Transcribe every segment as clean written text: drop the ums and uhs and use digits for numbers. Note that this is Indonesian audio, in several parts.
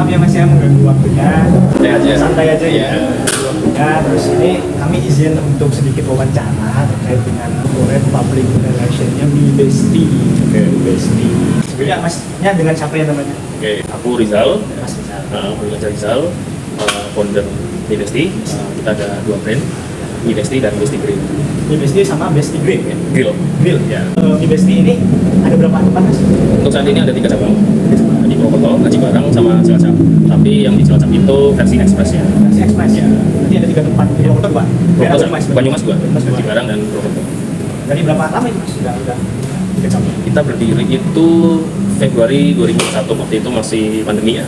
maaf ya Mas ya mengganggu waktunya. Santai aja ya. Yeah. Waktunya. Terus ini kami izin untuk sedikit wawancara terkait dengan corporate public relationnya Mi Besti. Oke. Mi Besti. Sebenarnya Masnya dengan siapa ya namanya? Oke, aku Rizal. Mas Rizal. Aku Rizal, founder Mi Besti. Kita ada 2 brand, Mi Besti dan Besti Grill. Mi Besti sama Besti Grill ya? Grill. Ya. Mi Besti ini ada berapa tempat Mas? Untuk saat ini ada 3 cabang. Di Purwokerto, Aji Barang, sama Cilacap. Tapi yang di Cilacap itu versi express ya. Versi Express ya. Berarti ada 3 tempat. Di Purwokerto 2. Banyumas 2. Aji Barang dan Purwokerto. Dari berapa lama ini Mas? Sudah 3 cabang. Kita berdiri itu Februari 2021, waktu itu masih pandemi ya.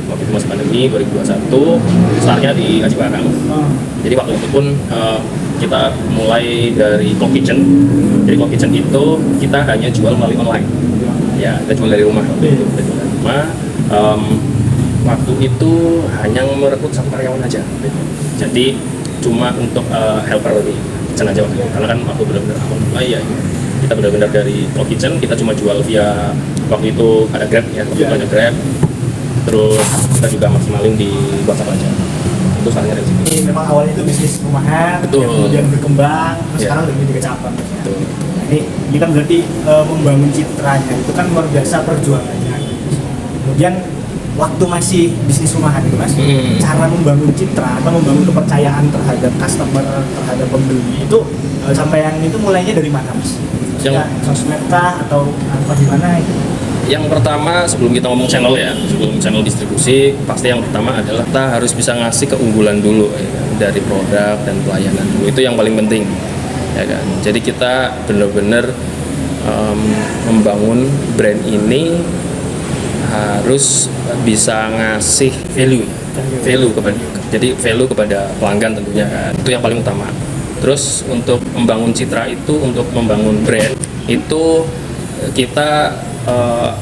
Waktu itu masih pandemi 2021, startnya di Aji Barang. Jadi waktu itu pun kita mulai dari Cloud Kitchen. Jadi Cloud Kitchen itu kita hanya jual melalui online. Ya, kita jual dari rumah. Kita jual dari rumah. Waktu itu hanya merekrut 1 karyawan aja. Jadi cuma untuk helper di kitchen aja waktu itu. Karena kan waktu benar-benar awal mulai ya. Kita benar-benar dari Cloud Kitchen, kita cuma jual via waktu itu ada Grab ya, waktu itu ada Grab. Terus kita juga maksimalin di WhatsApp aja. Itu salahnya dari sini. Ini memang awalnya itu bisnis rumahan, Betul. kemudian berkembang, terus sekarang udah menjadi cabang. Nah, ini kan berarti membangun citranya itu kan luar biasa perjuangannya. Kemudian waktu masih bisnis rumahan itu Mas, cara membangun citra atau membangun kepercayaan terhadap customer, terhadap pembeli itu sampai yang itu mulainya dari mana Mas? Ya, sosmed kah atau apa gimana itu? Yang pertama sebelum kita ngomong channel ya, sebelum channel distribusi, pasti yang pertama adalah kita harus bisa ngasih keunggulan dulu ya, dari produk dan pelayanan dulu. Itu yang paling penting ya kan. Jadi kita benar-benar membangun brand ini harus bisa ngasih value kepada pelanggan tentunya kan. Itu yang paling utama. Terus untuk membangun citra itu, untuk membangun brand itu kita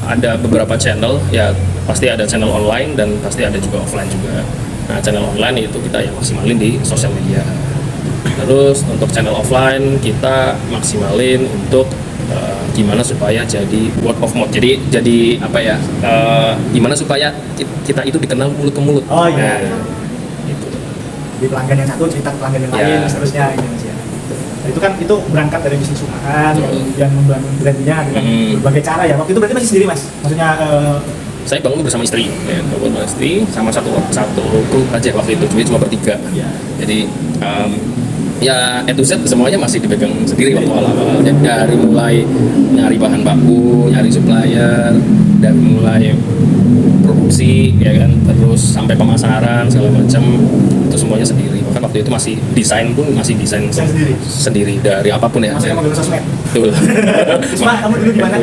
ada beberapa channel ya, pasti ada channel online dan pasti ada juga offline juga. Nah, channel online itu kita yang maksimalin di sosial media. Terus untuk channel offline kita maksimalin untuk gimana supaya jadi word of mouth. Jadi apa ya? Gimana supaya kita itu dikenal mulut ke mulut. Oh iya. Nah, itu. Di pelanggan yang satu cerita ke pelanggan yang lain, seterusnya gitu Mas ya. Nah, itu kan itu berangkat dari bisnis rumahan, kemudian membangun brandnya dengan berbagai cara ya. Waktu itu berarti masih sendiri Mas? Maksudnya saya bangun bersama istri, ya, bersama istri sama satu kru aja waktu itu, cuma bertiga. Jadi ya A to Z semuanya masih dipegang sendiri waktu awal-awal. Jadi dari mulai nyari bahan baku, nyari supplier, dari mulai produksi ya kan, terus sampai pemasaran segala macam itu semuanya sendiri. Bahkan waktu itu masih desain pun masih desain sendiri dari apapun ya. masih pakai sosmed. Betul. Mas, kamu dulu gimana?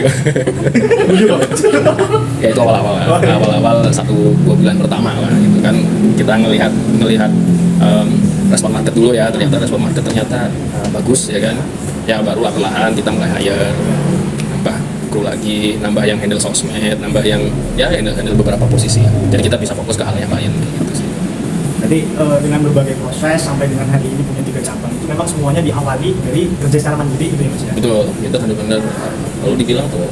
Ya itu awal-awal 1-2 bulan pertama lah gitu kan, kita ngelihat respon market dulu ya, ternyata respon market ternyata bagus ya kan, ya baru perlahan kita mulai hire, nambah kru lagi, nambah yang handle sosmed, nambah yang ya handle beberapa posisi, jadi kita bisa fokus ke hal yang lain gitu sih. Jadi dengan berbagai proses sampai dengan hari ini punya 3 cabang itu memang semuanya diawali dari kerja secara mandiri gitu ya Mas ya? Betul, itu benar-benar kalau dibilang tuh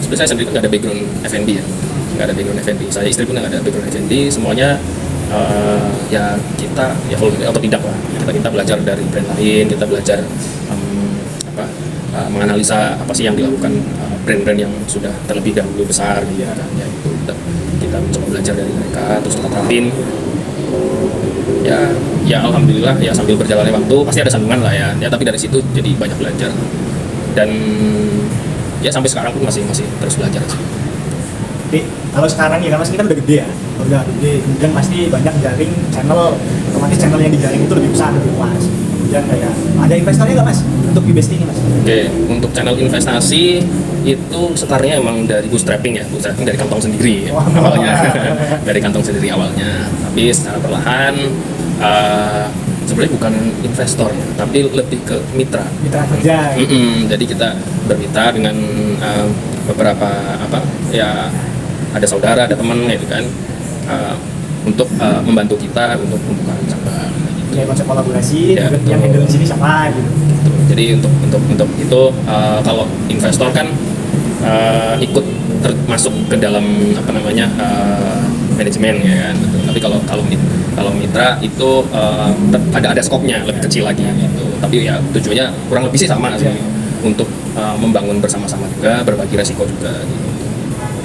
sebenarnya saya sendiri nggak ada background F&B ya, nggak ada background F&B, saya istri pun nggak ada background F&B, semuanya ya kita ya kalau otodidak lah, kita belajar dari brand lain, kita belajar menganalisa apa sih yang dilakukan brand-brand yang sudah terlebih dahulu besar gitu ya, ya itu kita mencoba belajar dari mereka, terus kita terapin ya alhamdulillah ya, sambil berjalannya waktu pasti ada sandungan lah ya, tapi dari situ jadi banyak belajar dan ya sampai sekarang pun masih terus belajar sih. Tapi kalau sekarang ya kan Mas, kita udah gede ya, udah gede, kemudian pasti banyak jaring channel, otomatis channel yang dijaring itu lebih besar, lebih luas. Kemudian kayak ada investornya nggak Mas untuk Mi Besti ini Mas? Oke, untuk channel investasi itu setarnya emang dari bootstrapping ya, bootstrapping dari kantong sendiri ya, awalnya dari kantong sendiri awalnya, tapi secara perlahan sebenarnya bukan investor ya, tapi lebih ke mitra kerja gitu. Jadi kita bermitra dengan beberapa ya, ada saudara, ada teman gitu kan, untuk membantu kita untuk membuka cabang gitu. Ya konsep kolaborasi, Ya, yang handle di sini siapa gitu. Jadi untuk itu kalau investor kan ikut termasuk ke dalam apa namanya manajemen ya kan. Betul. Tapi kalau mitra itu ada skopnya lebih kecil lagi gitu. Tapi ya tujuannya kurang lebih sih sama sih, untuk membangun bersama-sama juga, berbagi resiko juga gitu.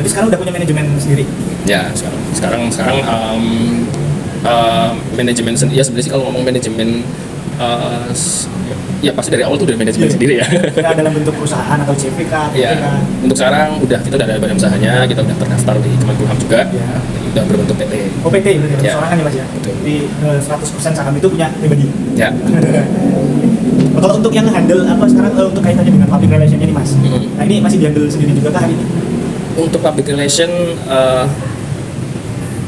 Jadi sekarang udah punya manajemen sendiri? Ya sekarang manajemen sendiri ya. Sebenarnya sih kalau ngomong manajemen ya pasti dari awal tuh udah manajemen sendiri ya. Nggak dalam bentuk perusahaan atau CVK? Ya, untuk sekarang kita udah ada badan usahanya, kita udah terdaftar di Kemenkumham juga, udah berbentuk PT. Oh PT berarti ya. Sorangan ya Mas ya? Betul. Di 100% saham itu punya pribadi? Ya. Kalau untuk yang handle apa sekarang untuk kaitannya dengan public relation-nya nih Mas? Nah ini masih dihandle sendiri juga kah hari ini? Untuk public relation,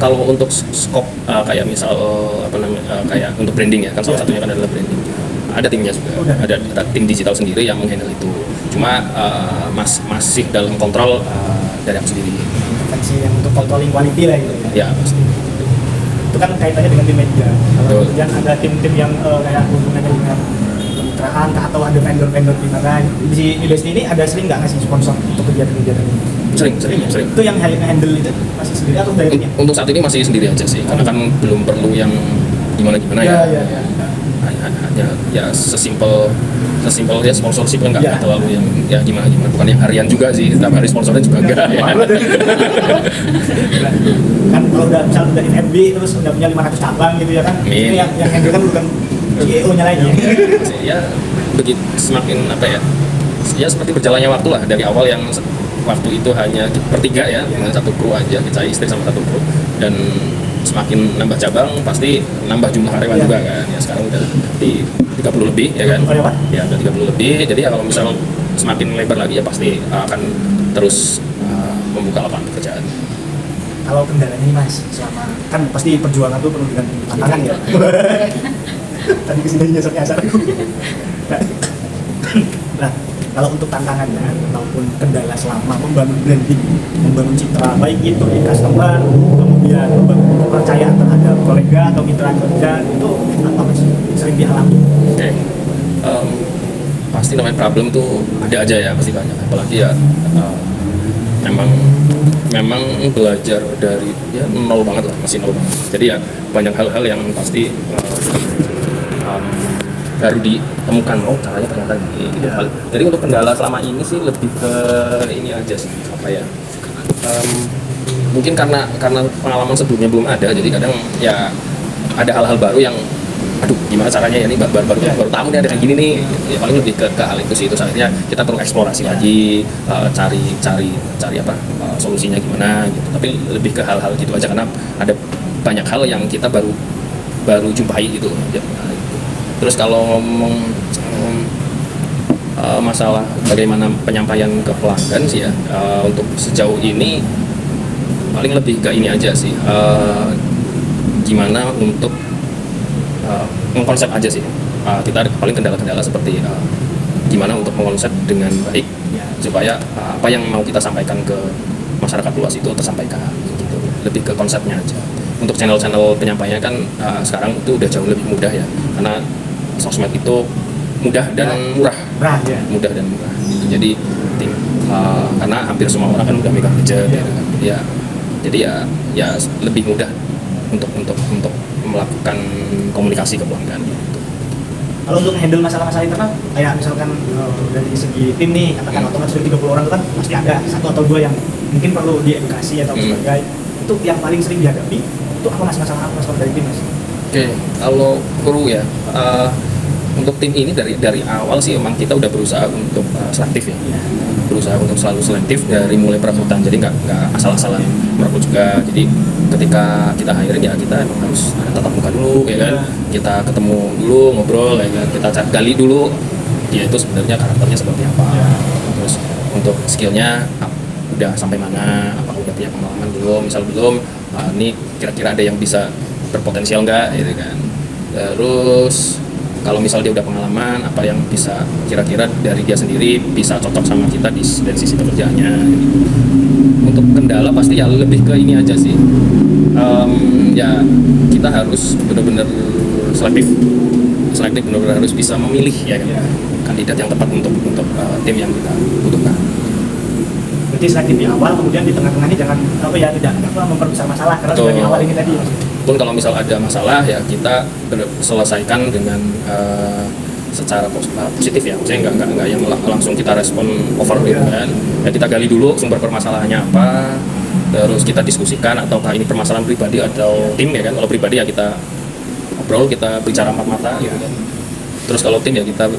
kalau untuk scope kayak misal kayak untuk branding ya kan, salah satunya kan adalah branding. Ada timnya juga, ada tim digital sendiri yang menghandle itu. Cuma masih dalam kontrol dari aku sendiri. Versi yang untuk controlling quality lah gitu ya? Ya pasti. Itu kan kaitannya dengan tim media. Kalau Betul. kemudian ada tim-tim yang kayak hubungannya dengan kemitraan atau ada vendor-vendor di mana di Midwest ini ada sering nggak ngasih sponsor untuk kegiatan-kegiatan ini? Sering. Itu yang handle itu masih sendiri atau dari timnya? Untuk saat ini masih sendiri aja sih, karena kan belum perlu yang gimana ya. Hanya ya sesimpel ya sponsorship kan nggak terlalu yang ya gimana, bukan yang harian juga sih, setiap hari sponsornya juga enggak ya. Kan kalau udah misal udah FB terus udah punya 500 cabang gitu ya kan, itu yang handle kan bukan CEO-nya lagi. Ya begitu, semakin ya seperti berjalannya waktu lah. Dari awal yang waktu itu hanya bertiga ya, dengan satu kru aja, saya istri sama satu kru, dan semakin nambah cabang pasti nambah jumlah karyawan juga kan. Ya sekarang udah di 30 lebih ya kan. Ya udah 30 lebih. Jadi ya kalau misal semakin lebar lagi ya pasti akan terus membuka lapangan pekerjaan. Kalau kendalanya nih Mas, selama kan pasti perjuangan tuh penuh dengan tantangan ya. Tadi kesini nyasar-nyasar. Nah, kalau untuk tantangannya ataupun kendala selama membangun branding, membangun citra, baik itu di customer, kemudian membangun kepercayaan terhadap kolega atau mitra kerja, itu apa Mas sering dialami? Oke. Pasti namanya problem tuh ada aja ya, pasti banyak. Apalagi ya memang belajar dari ya nol banget lah, masih nol banget. Jadi ya banyak hal-hal yang pasti baru ditemukan, caranya ternyata gini gitu. Jadi untuk kendala selama ini sih lebih ke ini aja sih, mungkin karena pengalaman sebelumnya belum ada, jadi kadang ya ada hal-hal baru yang aduh gimana caranya ya, ini baru tahu nih ada kayak gini nih ya. Paling lebih ke hal itu sih. Terus akhirnya kita perlu eksplorasi lagi, cari solusinya gimana gitu. Tapi lebih ke hal-hal gitu aja, karena ada banyak hal yang kita baru jumpai gitu ya. Terus kalau ngomong masalah bagaimana penyampaian ke pelanggan sih ya, untuk sejauh ini paling lebih ke ini aja sih, gimana untuk mengkonsep aja sih. Kita ada paling kendala-kendala seperti gimana untuk mengkonsep dengan baik supaya apa yang mau kita sampaikan ke masyarakat luas itu tersampaikan gitu. Lebih ke konsepnya aja. Untuk channel-channel penyampaiannya kan sekarang itu udah jauh lebih mudah ya, karena sosmed itu mudah dan murah. Mudah dan murah gitu. Jadi karena hampir semua orang kan udah megang gadget ya. Jadi ya lebih mudah untuk melakukan komunikasi ke pelanggan gitu. Kalau untuk handle masalah-masalah internal, kayak misalkan dari segi tim nih, katakan otomatis dari 30 orang itu kan pasti ada satu atau dua yang mungkin perlu diedukasi atau sebagainya. Itu yang paling sering dihadapi itu apa Mas, masalah dari tim Mas? Oke, kalau kru ya, untuk tim ini dari awal sih memang kita udah berusaha untuk selektif ya, berusaha untuk selalu selektif dari mulai perekrutan. Jadi nggak asal-asalan merekrut juga. Jadi ketika kita hiring ya kita emang harus ada tatap muka dulu ya kan, kita ketemu dulu, ngobrol ya kan, kita gali dulu dia itu sebenarnya karakternya seperti apa. Terus untuk skillnya udah sampai mana, apa udah punya pengalaman belum, misal belum, ini kira-kira ada yang bisa berpotensial nggak gitu kan. Terus kalau misal dia udah pengalaman, apa yang bisa kira-kira dari dia sendiri bisa cocok sama kita dari sisi pekerjaannya gitu. Untuk kendala pasti ya lebih ke ini aja sih, ya kita harus benar-benar selektif benar-benar harus bisa memilih ya kan, kandidat yang tepat untuk tim yang kita butuhkan. Berarti seleksi di awal, kemudian di tengah-tengah ini jangan tidak memperbesar masalah karena sudah di awal ini tadi. Pun kalau misal ada masalah ya kita selesaikan dengan secara positif ya, maksudnya nggak yang langsung kita respon over gitu kan. Ya kita gali dulu sumber permasalahannya apa, terus kita diskusikan ataukah ini permasalahan pribadi atau tim ya kan. Kalau pribadi ya kita ngobrol, kita bicara empat mata gitu kan. Terus kalau tim ya kita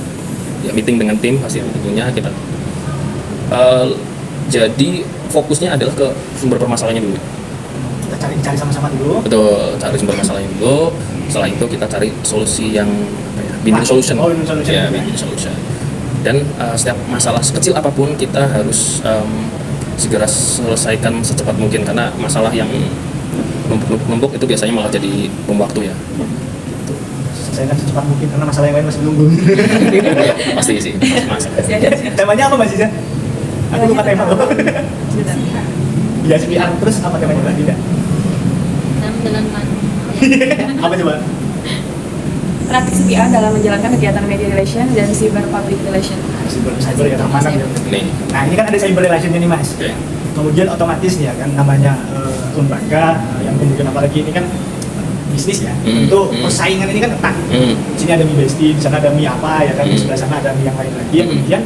meeting dengan tim hasil tentunya kita jadi fokusnya adalah ke sumber permasalahannya dulu. Kita cari sama-sama dulu. Betul, cari sumber masalahnya dulu. Setelah itu kita cari solusi yang win-win solution. Ya, win-win solution. Dan setiap masalah sekecil apapun kita harus segera selesaikan secepat mungkin, karena masalah yang numpuk itu biasanya malah jadi bom waktu ya. Selesaikan secepat mungkin karena masalah yang lain masih menunggu. Pasti sih, mas. Temanya apa Mbak Ziza? Aku lupa tema loh. Ya CPR, terus apa temanya Mbak Dinda? Menjalankan Apa coba? praktik CPR dalam menjalankan kegiatan media relation dan cyber public relation. Cyber ya, keamanan ya. Nih. Nah ini kan ada cyber relationnya nih Mas. Oke. Kemudian otomatis ya kan namanya lembaga yang kemudian apalagi ini kan bisnis ya. Itu persaingan ini kan ketat. Di sini ada mie bestie, di sana ada mie apa ya kan, di sebelah sana ada mie yang lain lagi. Kemudian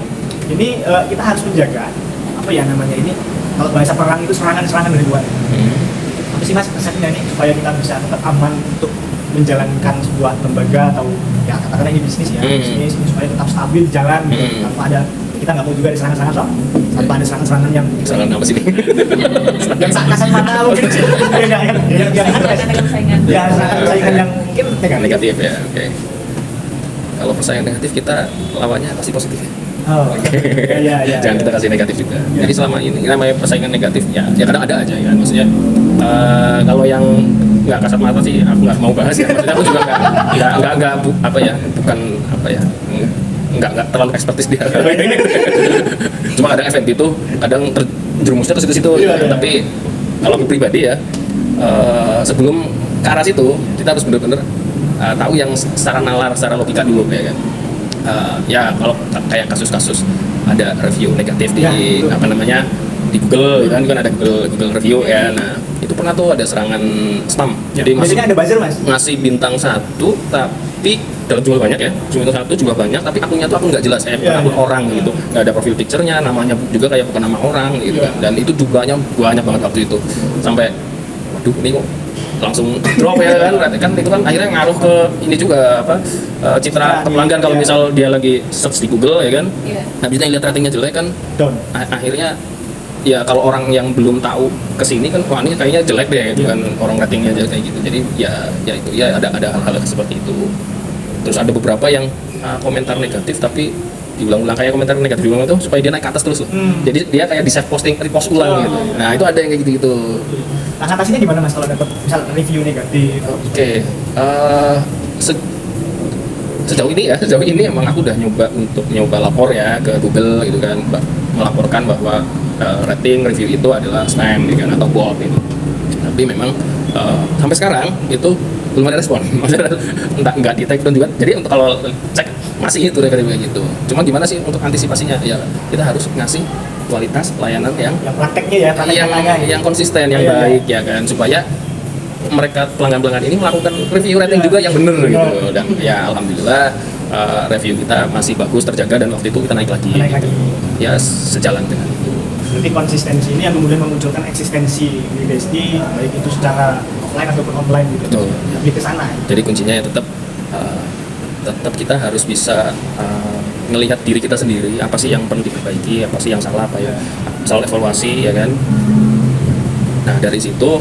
ini kita harus menjaga apa ya namanya ini, kalau bahasa perang itu serangan dari luar. Apa sih Mas resepnya nih supaya kita bisa tetap aman untuk menjalankan sebuah lembaga atau ya katakanlah ini bisnis ya, bisnis supaya tetap stabil jalan gitu, tanpa ada, kita nggak mau juga ada serangan-serangan soal tanpa ada serangan-serangan yang Serangan apa sih ini? yang kasat mata mungkin yang persaingan. ya persaingan yang mungkin Negatif ya, oke. Kalau persaingan negatif kita lawannya pasti positif ya. Oh, ya. Jangan kita kasih negatif juga. Ya. Jadi selama ini namanya persaingan negatif ya kadang ada aja ya. Maksudnya kalau yang nggak kasat mata sih aku nggak mau bahas ya. Maksudnya aku juga nggak terlalu ekspertis di hal ini. Cuma kadang event itu kadang terjerumusnya ke situ-situ. Iya. Tapi kalau aku pribadi ya sebelum ke arah situ kita harus benar-benar tahu yang secara nalar, secara logika dulu ya kan. Ya kalau kayak kasus-kasus ada review negatif di di Google kan ada Google review ya. Nah itu pernah tuh ada serangan spam. Jadi biasanya ada buzzer Mas. ngasih bintang 1 tapi dalam jumlah banyak ya, bintang 1 jumlah banyak tapi akunnya tuh aku nggak jelas bukan akun orang gitu, nggak ada profil picture-nya, namanya juga kayak bukan nama orang gitu kan. Dan itu jumlahnya banyak banget waktu itu sampai waduh ini kok langsung drop ya kan itu kan akhirnya ngaruh ke ini juga citra pelanggan kalau misal dia lagi search di Google ya kan. Habisnya lihat ratingnya jelek kan Down. Akhirnya ya kalau orang yang belum tahu kesini kan wah ini kayaknya jelek deh gitu kan, orang ratingnya aja kayak gitu. Jadi ya itu ya ada hal-hal seperti itu. Terus ada beberapa yang komentar negatif tapi diulang-ulang, kayak komentar negatif diulang itu supaya dia naik ke atas terus loh. Jadi dia kayak di save posting, repost ulang gitu. Nah itu ada yang kayak gitu-gitu. Nah atasinya gimana Mas kalau dapat misal review negatif? Oke, sejauh ini emang aku udah nyoba lapor ya ke Google gitu kan, melaporkan bahwa rating review itu adalah spam gitu kan, atau bot gitu. Tapi memang sampai sekarang itu belum ada respon, maksudnya entah nggak di take down juga. Jadi untuk kalau cek masih itu review gitu. Cuma gimana sih untuk antisipasinya? Ya kita harus ngasih kualitas pelayanan yang prakteknya ya, yang konsisten, yang baik ya kan, supaya mereka pelanggan-pelanggan ini melakukan review rating juga yang benar gitu. Dan ya alhamdulillah review kita masih bagus, terjaga, dan waktu itu kita naik lagi. Ya sejalan dengan itu. Berarti konsistensi ini yang kemudian memunculkan eksistensi di Besti, baik itu secara offline ataupun online gitu. Betul. Lebih ke sana. Jadi kuncinya ya tetap kita harus bisa ngelihat diri kita sendiri, apa sih yang perlu diperbaiki, apa sih yang salah, apa ya soal evaluasi ya kan. Nah dari situ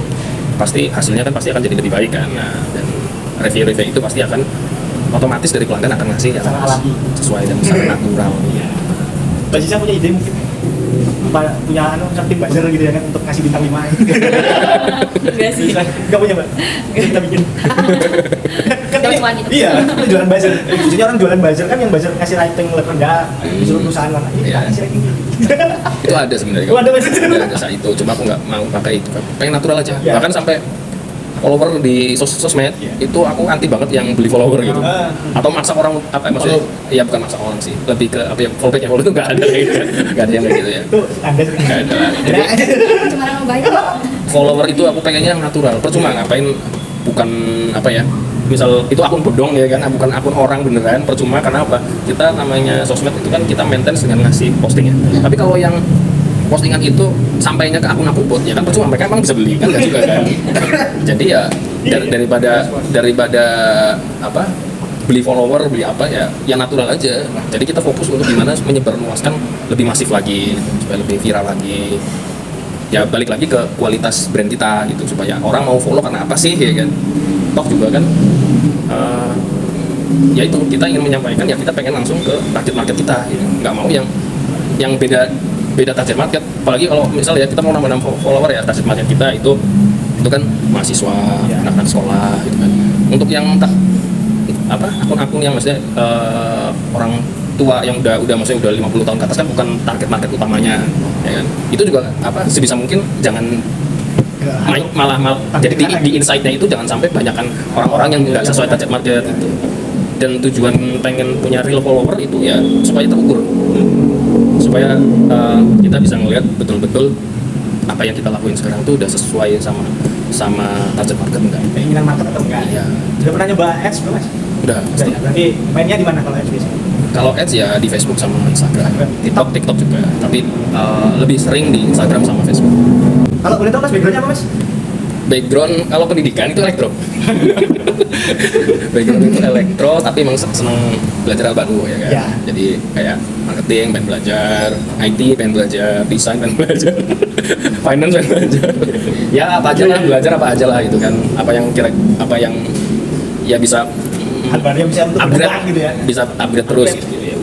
pasti hasilnya kan pasti akan jadi lebih baik kan. Nah, dan review-review itu pasti akan otomatis dari pelanggan akan ngasih yang sesuai dan secara natural. Mbak Cica punya ide mungkin? Punya tim buzzer gitu ya kan untuk ngasih bintang 5 Enggak sih. Enggak punya Mbak? Kita bikin. Kan ini, wanita. iya, kita jualan buzzer. Biasanya orang jualan buzzer kan yang buzzer ngasih rating rendah, disuruh perusahaan mana. Ini kita ngasih rating tinggi. Itu ada sebenarnya. Oh, ada buzzer. Ada saat itu, cuma aku nggak mau pakai itu. Pengen natural aja. Ya. Bahkan sampai follower di sosmed Iya. itu aku anti banget yang beli follower gitu. Ah. Atau maksa orang apa maksudnya? Ya bukan maksa orang sih, lebih ke apa ya follow itu nggak ada kayak gitu. Nggak ada yang kayak gitu ya. Itu Anda sering. Nggak ada. Jadi Cuma orang baik. follower itu aku pengennya yang natural. Percuma ngapain bukan apa ya? Misal itu akun bodong ya kan, bukan akun orang beneran. Percuma karena apa? Kita namanya sosmed itu kan kita maintain dengan ngasih posting ya. Tapi kalau yang postingan itu sampainya ke akun-akun bot ya kan percuma, mereka emang bisa beli kan nggak juga kan. Jadi ya daripada apa beli follower beli apa ya natural aja. Jadi kita fokus untuk gimana menyebarluaskan lebih masif lagi supaya lebih viral lagi. Ya balik lagi ke kualitas brand kita gitu supaya orang mau follow karena apa sih ya kan. Toh juga kan ya itu kita ingin menyampaikan ya kita pengen langsung ke target market kita gitu. Nggak mau yang beda target market, apalagi kalau misalnya kita mau nambah follower ya target market kita itu kan mahasiswa, anak-anak sekolah gitu kan. Untuk yang akun-akun yang maksudnya orang tua yang udah maksudnya udah 50 tahun ke atas kan bukan target market utamanya ya kan. Itu juga sebisa mungkin jangan malah jadi di insight-nya itu jangan sampai banyakkan orang-orang yang nggak sesuai target market gitu. Dan tujuan pengen punya real follower itu ya supaya terukur, supaya kita bisa ngelihat betul-betul apa yang kita lakuin sekarang tuh udah sesuai sama target market enggak. Keinginan market atau enggak? Iya. Sudah pernah nyoba ads belum mas? Udah. Udah ya. Berarti mainnya di mana kalau ads biasanya? Kalau ads ya di Facebook sama Instagram, TikTok juga. Tapi lebih sering di Instagram sama Facebook. Kalau boleh tahu mas backgroundnya apa mas? Background kalau pendidikan itu elektro. Background itu elektro, tapi emang seneng belajar hal baru ya kan. Ya. Jadi kayak marketing pengen belajar, IT pengen belajar, desain pengen belajar, finance pengen belajar. Ya apa aja lah, belajar apa aja lah gitu kan. Apa yang ya bisa Hal baru yang bisa untuk berkembang gitu ya. bisa upgrade terus gitu ya.